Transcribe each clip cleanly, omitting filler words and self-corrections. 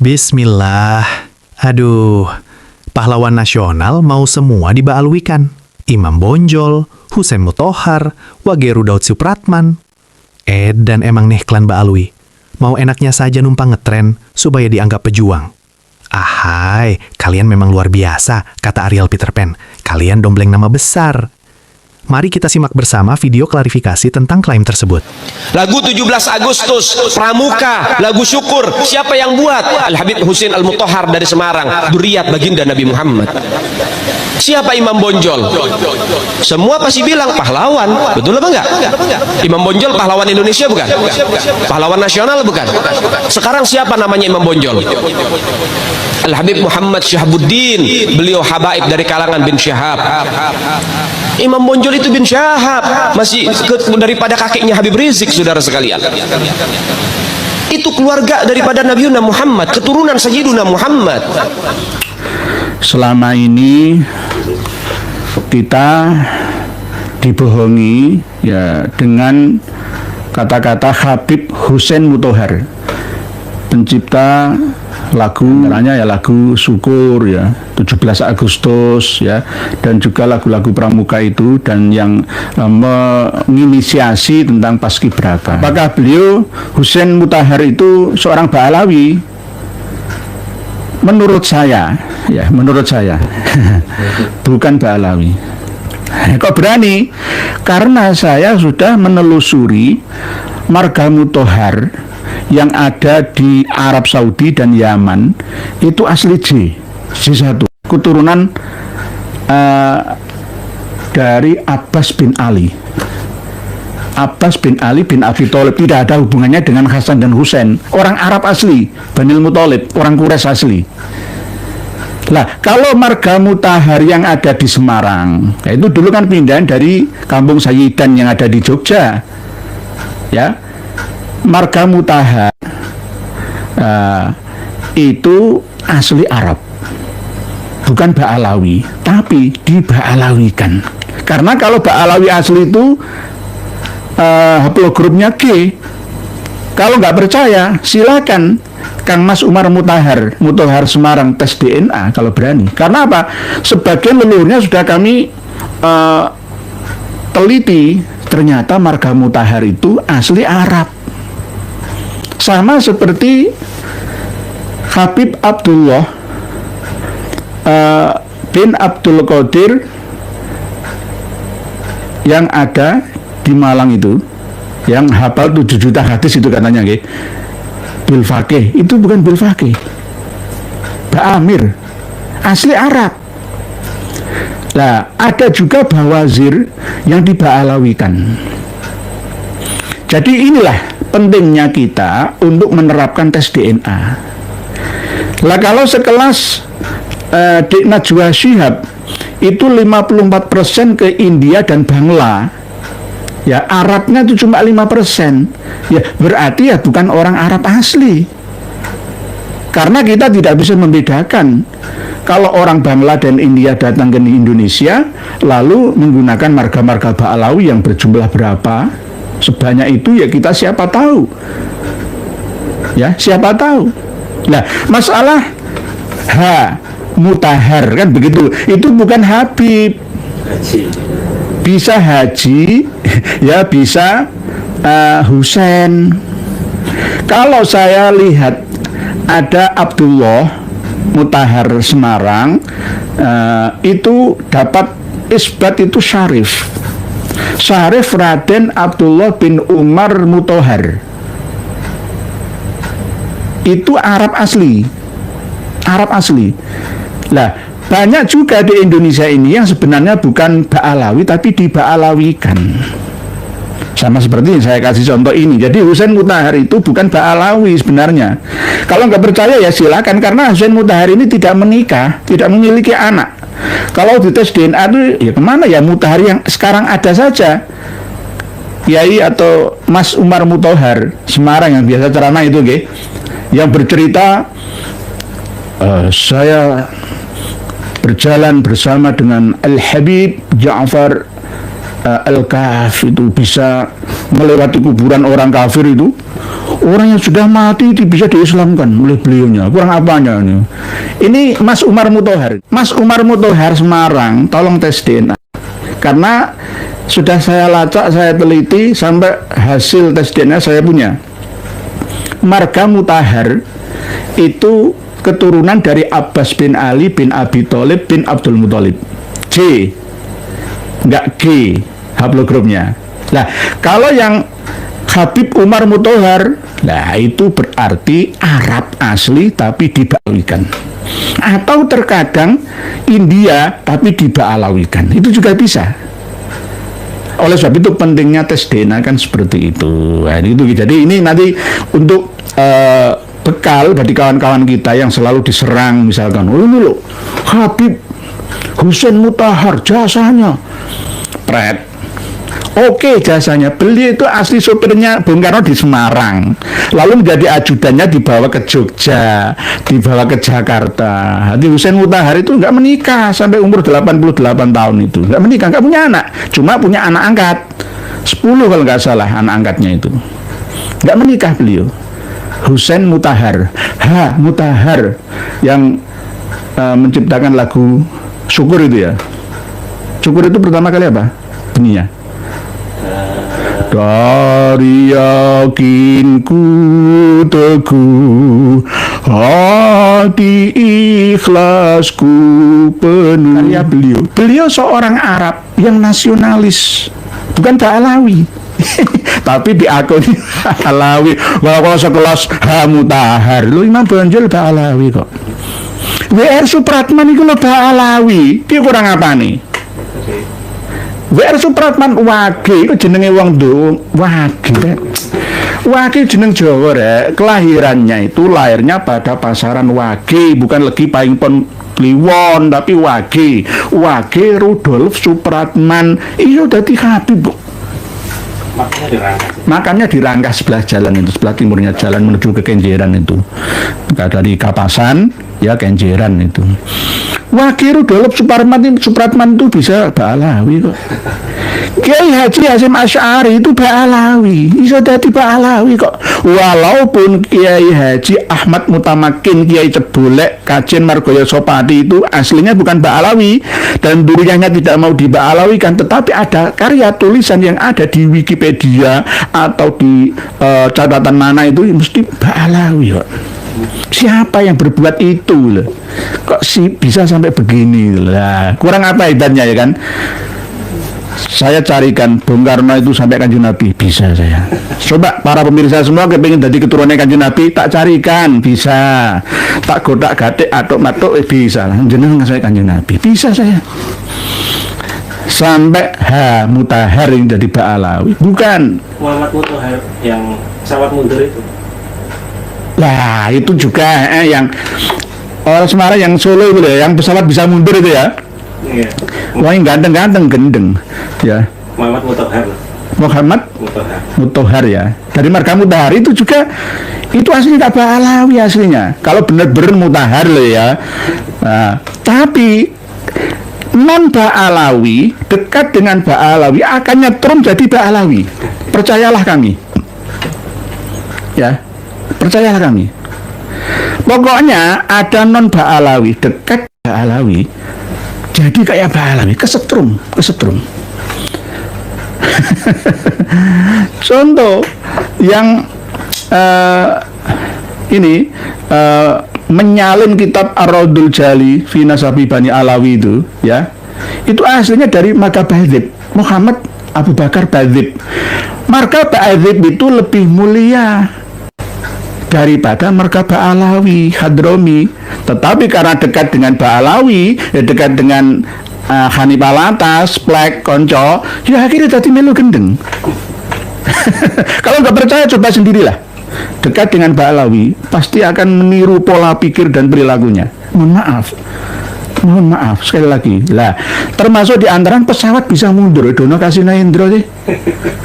Bismillah. Aduh, pahlawan nasional mau semua dibaalwikan. Imam Bonjol, Husein Muthohar, Wageru Daud Supratman. Dan emang nih klan Baalwi. Mau enaknya saja numpang ngetren supaya dianggap pejuang. Ahai, kalian memang luar biasa, kata Ariel Peter Pan. Kalian dombleng nama besar. Mari kita simak bersama video klarifikasi tentang klaim tersebut. Lagu 17 Agustus, Pramuka, lagu syukur, siapa yang buat? Al-Habib Husein Al-Muthohar dari Semarang, dzurriyyat baginda Nabi Muhammad. Siapa Imam Bonjol? Semua pasti bilang pahlawan, betul apa enggak? Imam Bonjol pahlawan Indonesia bukan? Pahlawan nasional bukan? Sekarang siapa namanya Imam Bonjol? Al-Habib Muhammad Syahabuddin, beliau habaib dari kalangan bin Syahab. Imam Bonjol itu bin Syahab, masih daripada kakeknya Habib Rizik, saudara sekalian. Itu keluarga daripada Nabi Muhammad, keturunan Sayyiduna Muhammad. Selama ini kita dibohongi ya dengan kata-kata Habib Husein Muthohar, pencipta lagu, antaranya ya lagu syukur ya 17 Agustus ya, dan juga lagu-lagu pramuka itu, dan yang menginisiasi tentang paskibraka. Apakah beliau Husein Muthohar itu seorang Ba'alawi? Menurut saya bukan Ba'alawi. Kok berani? Karena saya sudah menelusuri marga Muthohar yang ada di Arab Saudi dan Yaman, itu asli J1, keturunan dari Abbas bin Ali. Abbas bin Ali bin Abi Thalib, tidak ada hubungannya dengan Hasan dan Husain. Orang Arab asli, Banil Muthalib, orang Quraisy asli. Lah, kalau marga Muthohar yang ada di Semarang, ya itu dulu kan pindahan dari Kampung Sayyidan yang ada di Jogja. Ya. Marga Muthohar itu asli Arab, bukan Ba'alawi, tapi diba'alawikan. Karena kalau Ba'alawi asli itu haplogrupnya G. Kalau nggak percaya, silakan Kang Mas Umar Muthohar Semarang tes DNA kalau berani. Karena apa? Sebagian leluhurnya sudah kami teliti, ternyata marga Muthohar itu asli Arab. Sama seperti Habib Abdullah bin Abdul Qadir yang ada di Malang itu, yang hafal 7 juta hadis itu katanya, bil Faqih, itu bukan bil Faqih, Ba'amir, asli Arab. Nah, ada juga Bawazir yang diba'alawikan. Jadi inilah pentingnya kita untuk menerapkan tes DNA. Lah kalau sekelas Dik Najwa Shihab itu 54% ke India dan Bangla, ya Arabnya itu cuma 5%, ya berarti ya bukan orang Arab asli. Karena kita tidak bisa membedakan kalau orang Bangla dan India datang ke Indonesia lalu menggunakan marga-marga Ba'alawi yang berjumlah berapa, sebanyak itu ya kita siapa tahu. Ya, siapa tahu. Nah, masalah Muthohar kan begitu. Itu bukan Habib. Bisa Haji, ya bisa Husain. Kalau saya lihat ada Abdullah Muthohar Semarang, itu dapat isbat itu Syarif Raden Abdullah bin Umar Muthohar. Itu Arab asli. Lah, banyak juga di Indonesia ini yang sebenarnya bukan Ba'alawi tapi diba'alawikan. Sama seperti yang saya kasih contoh ini. Jadi Husein Muthohar itu bukan Ba'alawi sebenarnya. Kalau nggak percaya ya silakan, karena Husein Muthohar ini tidak menikah, tidak memiliki anak. Kalau dites DNA itu ya kemana ya Muthohar yang sekarang ada saja. Kiai atau Mas Umar Muthohar Semarang yang biasa ceramah itu, yang bercerita, saya berjalan bersama dengan Al-Habib Ja'far Al-Kahf, itu bisa melewati kuburan orang kafir itu. Orang yang sudah mati bisa diislamkan oleh beliaunya. Kurang apanya ini? Ini Mas Umar Muthohar. Mas Umar Muthohar Semarang, tolong tes DNA. Karena sudah saya lacak, saya teliti, sampai hasil tes DNA saya punya. Marga Mutahar itu keturunan dari Abbas bin Ali bin Abi Thalib bin Abdul Muthalib. J, enggak G, haplogrupnya. Nah, kalau yang Habib Umar Muthohar, nah itu berarti Arab asli tapi diba'alawikan. Atau terkadang India tapi diba'alawikan. Itu juga bisa. Oleh sebab itu pentingnya tes DNA kan seperti itu. Nah, itu jadi ini nanti untuk bekal bagi kawan-kawan kita yang selalu diserang, misalkan, oh ini loh Habib Husain Mutahar jasanya pret. Oke, jasanya beliau itu asli sopirnya Bung Karno di Semarang, lalu menjadi ajudannya dibawa ke Jogja, dibawa ke Jakarta. Hadi Husain Mutahar itu nggak menikah sampai umur 88 tahun itu, nggak menikah, nggak punya anak, cuma punya anak angkat 10 kalau nggak salah anak angkatnya itu, nggak menikah beliau. Husain Mutahar, Mutahar yang menciptakan lagu Syukur itu ya. Syukur itu pertama kali apa bunyinya? Dari yakinku teguh, hati ikhlasku penuh. Karya beliau. Beliau seorang Arab yang nasionalis, bukan Ba'alawi. Tapi diakui Ba'alawi. Kalau sekelas Mutahar, lu Imam Bonjol Ba'alawi kok. W.R. Supratman itu lo Ba'alawi. Dia kurang apa nih? W.R. Supratman Wage itu jenenge wong do Wage. Wage jeneng Jawa rek. Kelahirannya itu lahirnya pada pasaran Wage, bukan Legi Paingpon Kliwon, tapi Wage. Wage Rudolf Supratman itu dadi Habib. Makanya di Rangkas sebelah jalan itu, sebelah timurnya jalan menuju ke Kenjeran itu. Dari Kapasan ya Kenjeran itu. Wage Rudolf Supratman itu bisa Ba'alawi kok. Kiai Haji Hasyim Asy'ari itu Ba'alawi, bisa jadi Ba'alawi kok. Walaupun Kiai Haji Ahmad Mutamakin Kiai Cebolek Kajen Margoyo Sopati itu aslinya bukan Ba'alawi dan duriannya tidak mau diba'alawikan, tetapi ada karya tulisan yang ada di Wikipedia atau di catatan mana itu mesti Ba'alawi kok. Siapa yang berbuat itu loh? Kok sih bisa sampai begini lah? Kurang apa hebatnya ya kan? Saya carikan Bung Karno itu sampai Kanjeng Nabi, bisa saya. Coba para pemirsa semua kepingin jadi keturunannya Kanjeng Nabi, tak carikan, bisa. Tak godak-gatik atuk-matuk bisa. Jenengan saya Kanjeng Nabi, bisa saya. Sampai Mutahar yang jadi Ba'alawi, bukan Muhammad Muthohar yang pesawat mundur itu. Lah itu juga yang orang Semarang yang Solo itu ya, yang pesawat bisa mundur itu ya. Iya. Wah yang ganteng-ganteng gendeng ya. Muhammad Muthohar. Muhammad Muthohar ya. Dari marga Mutahar itu juga itu aslinya tak Ba'alawi aslinya. Kalau benar-benar Mutahar loh ya. Nah, tapi non Ba'alawi dekat dengan Ba'alawi akan nyetrum jadi Ba'alawi. Percayalah kami. Ya. Percayalah kami. Pokoknya ada non Ba'alawi dekat Ba'alawi, jadi kayak Ba'alawi, kesetrum. Contoh yang ini menyalin kitab Ar-Raudul Jali fi Nasabi Bani Alawi itu ya, itu aslinya dari marga Ba'adzib, Muhammad Abu Bakar Ba'adzib. Marga Ba'adzib itu lebih mulia daripada marga Ba'alawi Hadromi, tetapi karena dekat dengan Ba'alawi, dekat dengan Hanifah Latas, Plek, Konco, ya akhirnya jadi melu gendeng. Kalau nggak percaya coba sendirilah. Dekat dengan Ba'alawi pasti akan meniru pola pikir dan perilakunya. Mohon maaf sekali lagi. Lah, termasuk di antara pesawat bisa mundur. Dono Kasina Indro sih.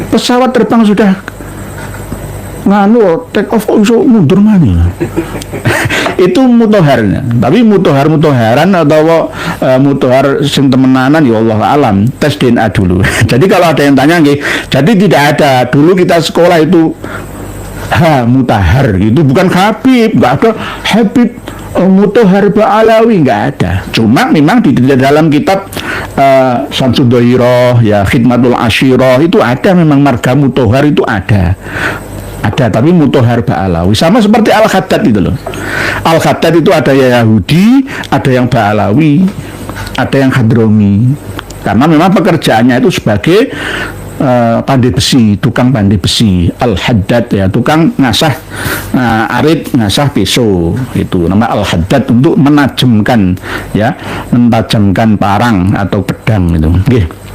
Pesawat terbang sudah nganu take off iso mundur mana? Itu Muthoharnya. Tapi Muthoharan atau Muthohar sing temenanan ya Allah alam, tes DNA dulu. Jadi kalau ada yang tanya nggih, jadi tidak ada. Dulu kita sekolah itu Mutahar itu bukan Habib, nggak ada Habib Mutahar Ba'alawi, nggak ada. Cuma memang di dalam kitab Syamsul Dhairah, ya Khidmatul Asyirah itu ada, memang marga Mutahar itu ada, tapi Mutahar Ba'alawi sama seperti Al-Khaddad itu loh. Al-Khaddad itu ada yang Yahudi, ada yang Ba'alawi, ada yang Hadrami, karena memang pekerjaannya itu sebagai pandai besi, tukang pandai besi. Al-Haddad ya, tukang ngasah arit, ngasah pisau, itu nama Al-Haddad, untuk menajamkan ya, mentajamkan parang atau pedang itu. Oke.